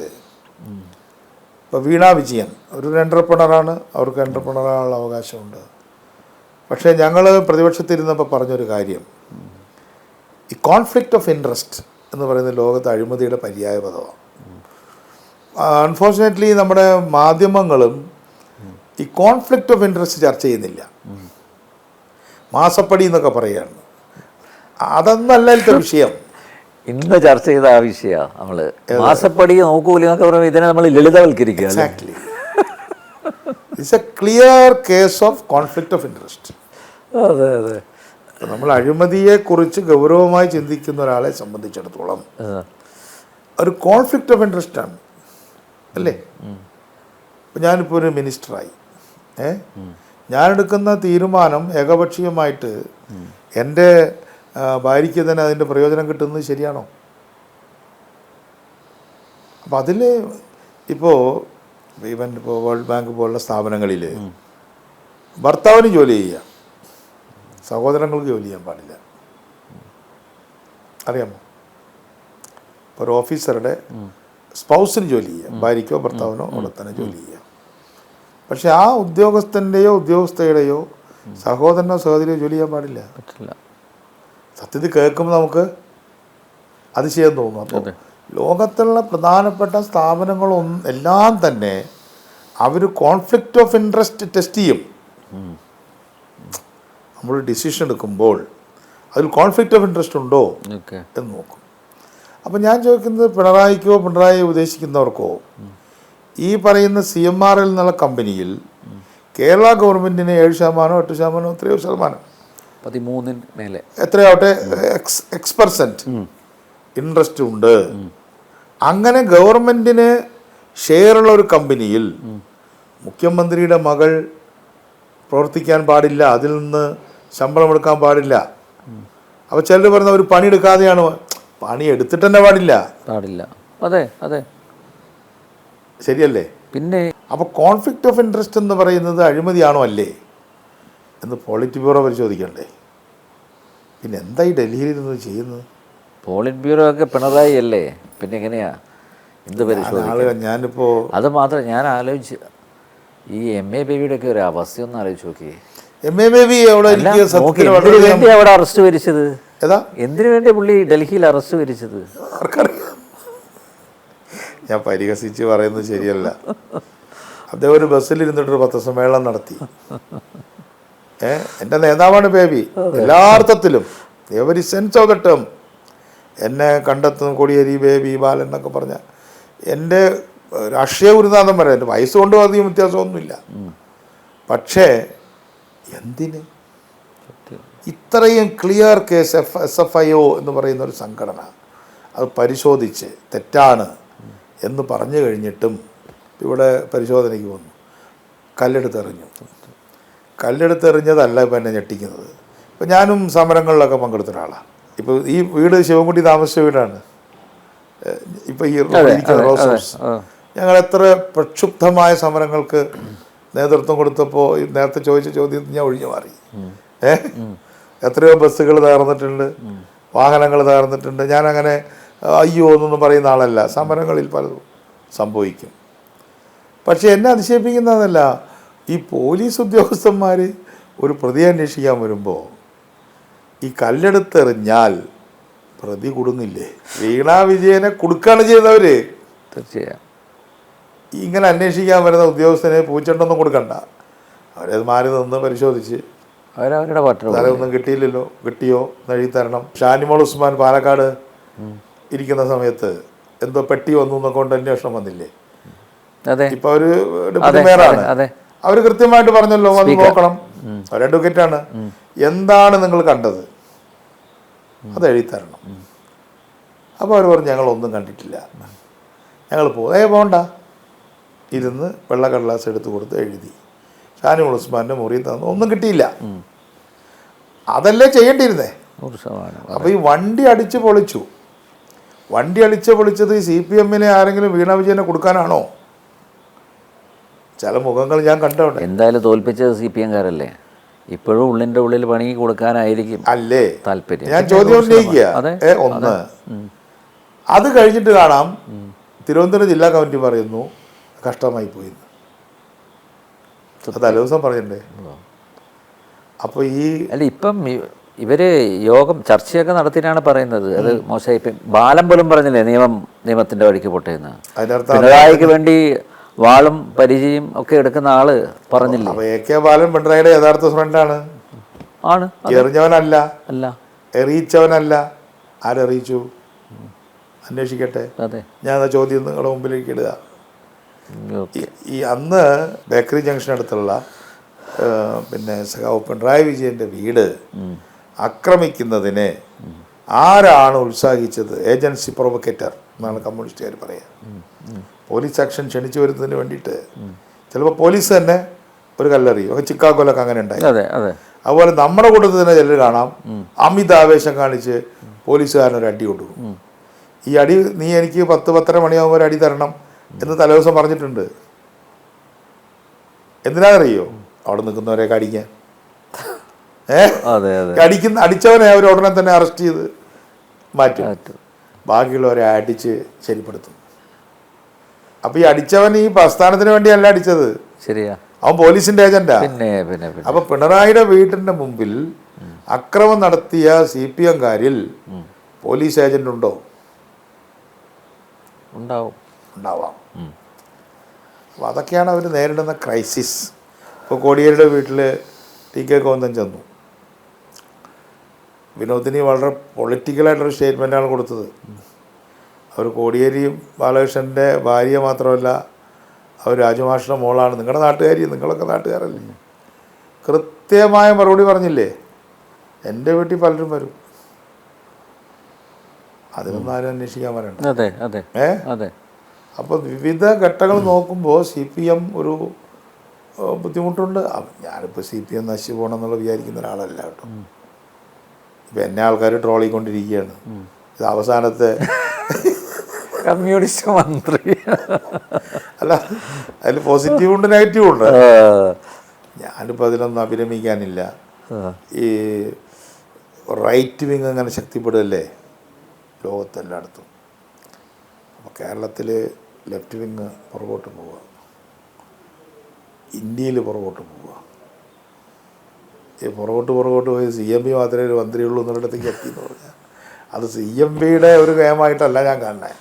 ഇപ്പോൾ വീണ വിജയൻ ഒരു എൻ്റർപ്രണറാണ്, അവർക്ക് എൻ്റർപ്രണറാനുള്ള അവകാശമുണ്ട്. പക്ഷേ ഞങ്ങൾ പ്രതിപക്ഷത്തിരുന്നപ്പോൾ പറഞ്ഞൊരു കാര്യം, ഈ കോൺഫ്ലിക്റ്റ് ഓഫ് ഇൻട്രസ്റ്റ് എന്ന് പറയുന്ന ലോകത്ത് അഴിമതിയുടെ പര്യായ പദമാണ്. അൺഫോർച്ചുനേറ്റ്ലി നമ്മുടെ മാധ്യമങ്ങളും ഈ കോൺഫ്ലിക്റ്റ് ഓഫ് ഇൻട്രസ്റ്റ് ചർച്ച ചെയ്യുന്നില്ല. മാസപ്പടി എന്നൊക്കെ പറയുകയാണ്. അതൊന്നല്ല ഇതിൻ്റെ വിഷയം. ഇന്ന് ചർച്ച ചെയ്ത ആ വിഷയമാണ് നമ്മൾ മാസപ്പടി നോക്കൂലെന്നൊക്കെ പറയുമ്പോൾ ഇതിനെ നമ്മൾ ലളിതവൽക്കരിക്കുക. Exactly. It's a clear case of conflict of interest. അതെ അതെ. നമ്മൾ അഴിമതിയെക്കുറിച്ച് ഗൗരവമായി ചിന്തിക്കുന്ന ഒരാളെ സംബന്ധിച്ചിടത്തോളം ഒരു കോൺഫ്ലിക്റ്റ് ഓഫ് ഇൻട്രസ്റ്റ് ആണ് അല്ലേ? ഇപ്പം ഞാനിപ്പോൾ ഒരു മിനിസ്റ്ററായി, ഞാനെടുക്കുന്ന തീരുമാനം ഏകപക്ഷീയമായിട്ട് എൻ്റെ ഭാര്യയ്ക്ക് തന്നെ അതിൻ്റെ പ്രയോജനം കിട്ടുന്നത് ശരിയാണോ? അപ്പം അതിൽ ഇപ്പോൾ വേൾഡ് ബാങ്ക് പോലുള്ള സ്ഥാപനങ്ങളിൽ ഭർത്താവിന് ജോലി ചെയ്യുക, സഹോദരങ്ങൾക്ക് ജോലി ചെയ്യാൻ പാടില്ല. അറിയാമോ? ഇപ്പോൾ ഒരു ഓഫീസറുടെ സ്പൗസിന് ജോലി ചെയ്യുക, ഭാര്യയ്ക്കോ ഭർത്താവിനോ അവിടെ തന്നെ ജോലി ചെയ്യുക. പക്ഷെ ആ ഉദ്യോഗസ്ഥൻ്റെയോ ഉദ്യോഗസ്ഥയുടെയോ സഹോദരനോ സഹോദരിയോ ജോലി ചെയ്യാൻ പാടില്ല. പറ്റില്ല. സത്യത്തിൽ കേൾക്കുമ്പോൾ നമുക്ക് അത് ചെയ്യാൻ തോന്നും. അപ്പോൾ ലോകത്തുള്ള പ്രധാനപ്പെട്ട സ്ഥാപനങ്ങളൊന്നും എല്ലാം തന്നെ അവർ കോൺഫ്ലിക്റ്റ് ഓഫ് ഇൻട്രസ്റ്റ് ടെസ്റ്റ് ചെയ്യും. നമ്മൾ ഡിസിഷൻ എടുക്കുമ്പോൾ അതിൽ കോൺഫ്ലിക്റ്റ് ഓഫ് ഇൻട്രസ്റ്റ് ഉണ്ടോ എന്ന് നോക്കും. അപ്പോൾ ഞാൻ ചോദിക്കുന്നത്, പിണറായിക്കോ പിണറായി ഉദ്ദേശിക്കുന്നവർക്കോ ഈ പറയുന്ന CMRL എന്നുള്ള കമ്പനിയിൽ കേരള ഗവൺമെൻറ്റിന് 7%, 8%, എത്രയോ ശതമാനം, 13 മേലെ എത്രയാവട്ടെ X% ഇൻട്രസ്റ്റ് ഉണ്ട്. അങ്ങനെ ഗവൺമെൻറ്റിന് ഷെയറുള്ള ഒരു കമ്പനിയിൽ മുഖ്യമന്ത്രിയുടെ മകൾ പ്രവർത്തിക്കാൻ പാടില്ല, അതിൽ നിന്ന് ശമ്പളം എടുക്കാൻ പാടില്ല. അപ്പോൾ ചിലർ പറയുന്ന ഒരു പണിയെടുക്കാതെയാണ്, പണി എടുത്തിട്ട് തന്നെ പാടില്ല. അതെ അതെ, ശരിയല്ലേ? പിന്നെ അപ്പോൾ കോൺഫ്ലിക്റ്റ് ഓഫ് ഇൻട്രസ്റ്റ് എന്ന് പറയുന്നത് അഴിമതിയാണോ അല്ലേ എന്ന് പോളിറ്റ് ബ്യൂറോ പരിശോധിക്കണ്ടേ? പിന്നെ എന്താ ഈ ഡൽഹിയിൽ നിന്ന് ചെയ്യുന്നത്? പോളിറ്റ് ബ്യൂറോ ഒക്കെ പിണറായി അല്ലേ, പിന്നെ എങ്ങനെയാ എന്ത് പരിശോധിക്കും? ഞാനിപ്പോൾ അത് മാത്രം ഞാൻ ആലോചിച്ച്, ഈ MA ബേബിയുടെ ഒക്കെ ഒരു അവസ്ഥയൊന്നും ആലോചിച്ച് നോക്കി. MA ബേബി അവിടെ അവിടെ അറസ്റ്റ് വരിച്ചത് ഏതാ? എന്തിനു വേണ്ടി പുള്ളി ഡൽഹിയിൽ അറസ്റ്റ് വരിച്ചത് ആർക്കറിയാം. ഞാൻ പരിഹസിച്ച് പറയുന്നത് ശരിയല്ല. അദ്ദേഹം ഒരു ബസ്സിലിരുന്നിട്ടൊരു പത്രസമ്മേളനം നടത്തി. എൻ്റെ നേതാവാണ് ബേബി എല്ലാ അർത്ഥത്തിലും, every sense of the term. എന്നെ കണ്ടെത്തുന്ന കൊടിയേരി ബേബി ബാലൻ എന്നൊക്കെ പറഞ്ഞാൽ എൻ്റെ രാഷ്ട്രീയ ഗുരുനാഥം വരെ, എൻ്റെ വയസ്സ് കൊണ്ട് അധികം വ്യത്യാസമൊന്നുമില്ല. പക്ഷേ എന്തിന് ഇത്രയും ക്ലിയർ കേസ് SFIO എന്ന് പറയുന്ന ഒരു സംഘടന അത് പരിശോധിച്ച് തെറ്റാണ് എന്ന് പറഞ്ഞു കഴിഞ്ഞിട്ടും ഇവിടെ പരിശോധനയ്ക്ക് വന്നു, കല്ലെടുത്തെറിഞ്ഞു. കല്ലെടുത്തെറിഞ്ഞതല്ല ഇപ്പം എന്നെ ഞെട്ടിക്കുന്നത്. ഇപ്പം ഞാനും സമരങ്ങളിലൊക്കെ പങ്കെടുത്ത ഒരാളാണ്. ഇപ്പോൾ ഈ വീട് ശിവൻകുട്ടി താമസിച്ച വീടാണ്. ഇപ്പോൾ ഈ റോസ് ഹൗസ്, ഞങ്ങൾ എത്ര പ്രക്ഷുബ്ധമായ സമരങ്ങൾക്ക് നേതൃത്വം കൊടുത്തപ്പോൾ നേരത്തെ ചോദിച്ച ചോദ്യം ഞാൻ ഒഴിഞ്ഞു മാറി. എത്രയോ ബസ്സുകൾ തകർന്നിട്ടുണ്ട്, വാഹനങ്ങൾ തകർന്നിട്ടുണ്ട്. ഞാനങ്ങനെ അയ്യോ എന്നൊന്നും പറയുന്ന ആളല്ല. സമരങ്ങളിൽ പലതും സംഭവിക്കും. പക്ഷെ എന്നെ അതിശയിപ്പിക്കുന്നതല്ല, ഈ പോലീസ് ഉദ്യോഗസ്ഥന്മാർ ഒരു പ്രതിയെ അന്വേഷിക്കാൻ വരുമ്പോൾ ഈ കല്ലെടുത്തെറിഞ്ഞാൽ പ്രതി കുടുങ്ങില്ലേ? വീണ വിജയനെ കൊടുക്കുകയാണ് ചെയ്യുന്നവർ. തീർച്ചയായും ഇങ്ങനെ അന്വേഷിക്കാൻ വരുന്ന ഉദ്യോഗസ്ഥനെ പൂച്ചെണ്ടൊന്നും കൊടുക്കണ്ട, അവരത് മാറി നിന്ന് പരിശോധിച്ച് അവരവരുടെ തലയൊന്നും കിട്ടിയില്ലല്ലോ, കിട്ടിയോ എന്നെഴുതി തരണം. ഷാനിമോൾ ഉസ്മാൻ പാലക്കാട് ഇരിക്കുന്ന സമയത്ത് എന്തോ പെട്ടി വന്നു എന്നൊക്കെ കൊണ്ട് അന്വേഷണം വന്നില്ലേ? ഇപ്പൊ അവര് ഡെപ്യൂട്ടി മേയറാണ്, അവർ കൃത്യമായിട്ട് പറഞ്ഞല്ലോ വന്ന് നോക്കണം. അവർ അഡ്വക്കേറ്റാണ്. എന്താണ് നിങ്ങൾ കണ്ടത് അത് എഴുതി തരണം. അപ്പോൾ അവർ പറഞ്ഞു ഞങ്ങളൊന്നും കണ്ടിട്ടില്ല. ഞങ്ങൾ പോകും. പോകണ്ട, ഇരുന്ന് വെള്ളക്കടലാസ് എടുത്ത് കൊടുത്ത് എഴുതി. ഷാനിമോൾ ഉസ്മാൻ്റെ മുറിയിൽ തന്നു, ഒന്നും കിട്ടിയില്ല. അതല്ലേ ചെയ്യേണ്ടിയിരുന്നേ. 100%. അപ്പോൾ ഈ വണ്ടി അടിച്ച് പൊളിച്ചു. വണ്ടി പൊളിച്ചത് ഈ CPM ആരെങ്കിലും വീണ വിജയനെ കൊടുക്കാനാണോ? ചില മുഖങ്ങൾ ഞാൻ കണ്ടോട്ടെ. എന്തായാലും തോൽപ്പിച്ചത് CPM-കാരല്ലേ. ഇപ്പോഴും ഉള്ളിൻ്റെ ഉള്ളിൽ പണി കൊടുക്കാനായിരിക്കും അല്ലേ താല്പര്യം. ഞാൻ ചോദ്യം ഉന്നയിക്കുക. ഒന്ന്, അത് കഴിഞ്ഞിട്ട് കാണാം തിരുവനന്തപുരം ജില്ലാ കമ്മിറ്റി പറയുന്നു കഷ്ടമായി പോയി. തലേദിവസം പറഞ്ഞിട്ടുണ്ടേ. അപ്പോൾ ഈ അല്ല, ഇപ്പം ഇവര് യോഗം ചർച്ചയൊക്കെ നടത്തിയിട്ടാണ് പറയുന്നത് അത് മോശമായി. ഇപ്പം ബാലൻ പോലും പറഞ്ഞില്ലേ നിയമത്തിന്റെ വഴിക്ക് പൊട്ടേന്ന്. പിണറായിക്ക് വേണ്ടി വാളും പരിചയം ഒക്കെ എടുക്കുന്ന ആള് പറഞ്ഞില്ലേ. AK ബാലൻ പിണറായിയുടെ യഥാർത്ഥ ഫ്രണ്ടാണ്. ആണ്. എറിഞ്ഞവനല്ല, അല്ല എറിയിച്ചവനല്ല. ആരെറിയിച്ചു? അന്വേഷിക്കട്ടെ. അതെ, ഞാൻ ആ ചോദ്യം നിങ്ങളുടെ മുമ്പിലേക്ക് ഇടുക. ഈ അന്ന് ബേക്കറി ജംഗ്ഷൻ അടുത്തുള്ള പിന്നെ സഖാവ് പിണറായി വിജയൻ്റെ വീട് ആക്രമിക്കുന്നതിനെ ആരാണ് ഉത്സാഹിച്ചത്? ഏജൻസി പ്രൊവക്കേറ്റർ എന്നാണ് കമ്മ്യൂണിസ്റ്റുകാർ പറയുക. പോലീസ് ആക്ഷൻ ക്ഷണിച്ചു വരുന്നതിന് വേണ്ടിയിട്ട് ചിലപ്പോൾ പോലീസ് തന്നെ ഒരു കല്ലെറിയും. ചിക്കാഗോലൊക്കെ അങ്ങനെ ഉണ്ടായി. അതുപോലെ നമ്മുടെ കൂട്ടത്തിൽ തന്നെ ചിലർ കാണാം അമിതാവേശം കാണിച്ച് പോലീസുകാരനൊരു അടി കൊടുക്കും. ഈ അടി നീ എനിക്ക് 10-10:30 മണിയാകുമ്പോൾ ഒരു അടി തരണം എന്ന് തലേദിവസം പറഞ്ഞിട്ടുണ്ട്. എന്തിനാണെന്നറിയോ? അവിടെ നിൽക്കുന്നവരെ കടിക്കാൻ. അടിച്ചവനെ അവർ ഉടനെ തന്നെ അറസ്റ്റ് ചെയ്ത് മാറ്റും, ബാക്കിയുള്ളവരെ അടിച്ച് ശരിപ്പെടുത്തും. അപ്പൊ ഈ അടിച്ചവൻ ഈ പ്രസ്ഥാനത്തിന് വേണ്ടിയല്ല അടിച്ചത്, ശരിയാ, അവൻ പോലീസിന്റെ ഏജന്റാ. അപ്പൊ പിണറായിയുടെ വീട്ടിന്റെ മുമ്പിൽ അക്രമം നടത്തിയ CPM-കാരിൽ പോലീസ് ഏജന്റ് ഉണ്ടോ? ഉണ്ടാവാം. അപ്പോൾ അതൊക്കെയാണ് അവർ നേരിടുന്ന ക്രൈസിസ്. ഇപ്പോൾ കോടിയേരിയുടെ വീട്ടിൽ TK കോന്തൻ ചെന്നു. വിനോദിനി വളരെ പൊളിറ്റിക്കലായിട്ടൊരു സ്റ്റേറ്റ്മെൻറ്റാണ് കൊടുത്തത്. അവർ കോടിയേരിയും ബാലകൃഷ്ണൻ്റെ ഭാര്യ മാത്രമല്ല, അവർ രാജമാഷിൻ്റെ മോളാണ്. നിങ്ങളുടെ നാട്ടുകാരി, നിങ്ങളൊക്കെ നാട്ടുകാരല്ലേ. കൃത്യമായ മറുപടി പറഞ്ഞില്ലേ? എൻ്റെ വീട്ടിൽ പലരും വരും, അതിനൊന്നും ആരും അന്വേഷിക്കാൻ വരണ്ട. അപ്പോൾ വിവിധ ഘട്ടങ്ങൾ നോക്കുമ്പോൾ CPM ഒരു ബുദ്ധിമുട്ടുണ്ട്. ഞാനിപ്പോൾ CPM നശിച്ചു പോകണം എന്നുള്ള വിചാരിക്കുന്ന ഒരാളല്ല കേട്ടോ. ഇപ്പം എന്നെ ആൾക്കാർ ട്രോളിക്കൊണ്ടിരിക്കുകയാണ്. ഇത് അവസാനത്തെ കമ്മ്യൂണിസ്റ്റ് മന്ത്രി. അല്ല, അതിൽ പോസിറ്റീവ് ഉണ്ട് നെഗറ്റീവ് ഉണ്ട്. ഞാനിപ്പോൾ അതിലൊന്നും അഭിരമിക്കാനില്ല. ഈ റൈറ്റ് വിങ് അങ്ങനെ ശക്തിപ്പെടുകയല്ലേ ലോകത്തെല്ലായിടത്തും. അപ്പോൾ കേരളത്തിൽ ലെഫ്റ്റ് വിങ് പുറകോട്ട് പോവുക, ഇന്ത്യയിൽ പുറകോട്ട് പോവുക. ഈ പുറകോട്ട് പോയി CMP മാത്രമേ ഒരു മന്ത്രിയുള്ളൂ എന്നുള്ളിടത്തേക്ക് എത്തി എന്ന് പറഞ്ഞാൽ അത് CMPയുടെ ഒരു ഗെയിമായിട്ടല്ല ഞാൻ കാണുന്നത്.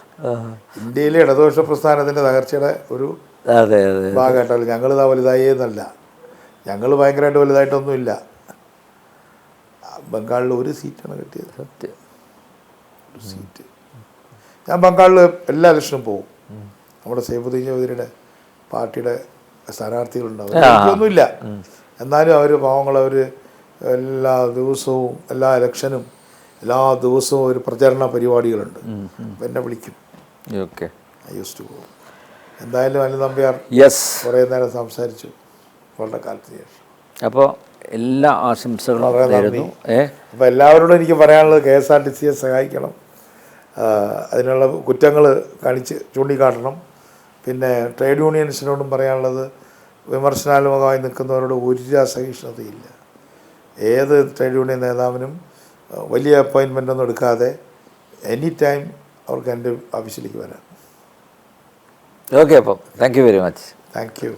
ഇന്ത്യയിലെ ഇടതുപക്ഷ പ്രസ്ഥാനത്തിൻ്റെ തകർച്ചയുടെ ഒരു ഭാഗമായിട്ടല്ല. ഞങ്ങളിതാ വലുതായി എന്നല്ല, ഞങ്ങൾ ഭയങ്കരമായിട്ട് വലുതായിട്ടൊന്നുമില്ല. ബംഗാളിൽ ഒരു സീറ്റാണ് കിട്ടിയത്. സത്യം, ഒരു സീറ്റ്. ഞാൻ ബംഗാളിൽ എല്ലാ ഇലക്ഷനും പോകും. നമ്മുടെ സൈഫുദ്ദീൻ ചൗധരിയുടെ പാർട്ടിയുടെ സ്ഥാനാർത്ഥികളുണ്ടാവും. ഒന്നുമില്ല, എന്നാലും അവർ പാവങ്ങൾ, അവർ എല്ലാ ദിവസവും എല്ലാ ഇലക്ഷനും എല്ലാ ദിവസവും ഒരു പ്രചരണ പരിപാടികളുണ്ട്. അപ്പം എന്നെ വിളിക്കും. യൂസ് ടു പോകും. എന്തായാലും അനിൽ നമ്പ്യാർ കുറേ നേരം സംസാരിച്ചു വളരെ കാലത്തിന് ശേഷം. അപ്പോൾ എല്ലാ ആശംസകളും. അപ്പോൾ എല്ലാവരോടും എനിക്ക് പറയാനുള്ളത് KSRTCയെ സഹായിക്കണം, അതിനുള്ള കുറ്റങ്ങൾ ചൂണ്ടിക്കാട്ടണം. പിന്നെ ട്രേഡ് യൂണിയൻസിനോടും പറയാനുള്ളത് വിമർശനാത്മകമായി നിൽക്കുന്നവരോട് ഒരു അസഹിഷ്ണുതയില്ല. ഏത് ട്രേഡ് യൂണിയൻ നേതാവിനും വലിയ അപ്പോയിൻമെൻ്റ് ഒന്നും എടുക്കാതെ എനി ടൈം അവർക്ക് എൻ്റെ ഓഫീസിലേക്ക് വരാം. ഓക്കെ, അപ്പം thank you very much. Thank you.